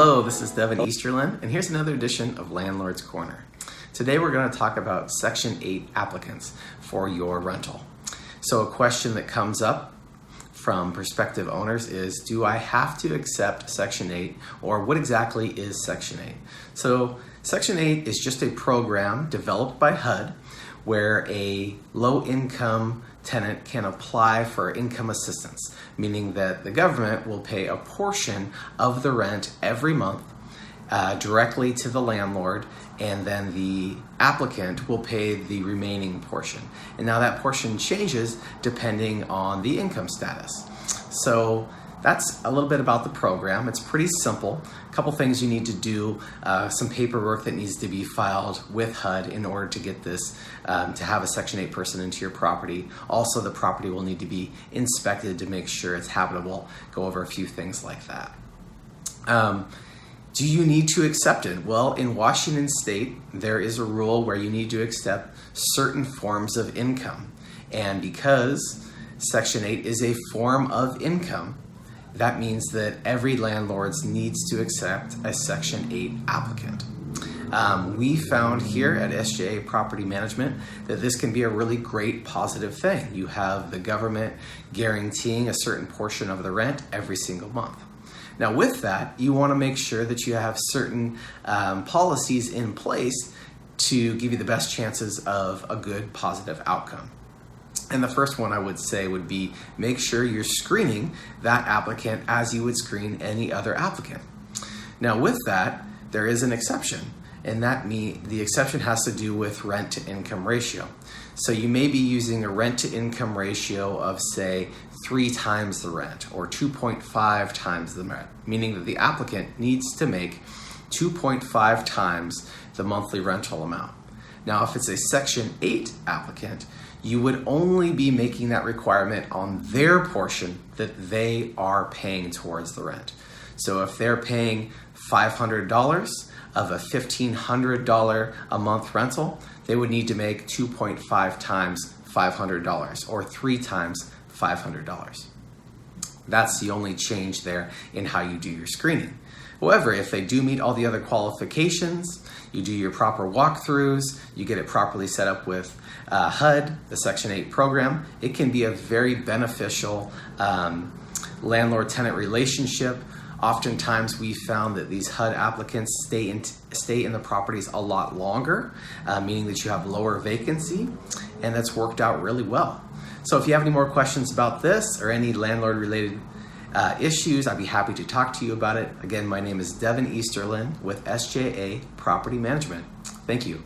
Hello, this is Devin Easterlin, and here's another edition of Landlord's Corner. Today we're going to talk about Section 8 applicants for your rental. So a question that comes up from prospective owners is, do I have to accept Section 8, or what exactly is Section 8? So Section 8 is just a program developed by HUD where a low-income tenant can apply for income assistance, meaning that the government will pay a portion of the rent every month directly to the landlord, and then the applicant will pay the remaining portion. And now that portion changes depending on the income status. So that's a little bit about the program. It's pretty simple. A couple things you need to do, some paperwork that needs to be filed with HUD in order to get this, to have a Section 8 person into your property. Also, the property will need to be inspected to make sure it's habitable. Go over a few things like that. Do you need to accept it? Well, in Washington State, there is a rule where you need to accept certain forms of income. And because Section 8 is a form of income, that means that every landlord needs to accept a Section 8 applicant. We found here at SJA Property Management that this can be a really great positive thing. You have the government guaranteeing a certain portion of the rent every single month. Now with that, you want to make sure that you have certain policies in place to give you the best chances of a good positive outcome. And the first one I would say would be, make sure you're screening that applicant as you would screen any other applicant. Now with that, there is an exception, and the exception has to do with rent to income ratio. So you may be using a rent to income ratio of, say, 3 times the rent or 2.5 times the rent, meaning that the applicant needs to make 2.5 times the monthly rental amount. Now, if it's a Section 8 applicant, you would only be making that requirement on their portion that they are paying towards the rent. So if they're paying $500 of a $1,500 a month rental, they would need to make 2.5 times $500 or 3 times $500. That's the only change there in how you do your screening. However, if they do meet all the other qualifications, you do your proper walkthroughs, you get it properly set up with HUD, the Section 8 program, it can be a very beneficial landlord-tenant relationship. Oftentimes we found that these HUD applicants stay in the properties a lot longer, meaning that you have lower vacancy, and that's worked out really well. So if you have any more questions about this or any landlord-related issues, I'd be happy to talk to you about it. Again, my name is Devin Easterlin with SJA Property Management. Thank you.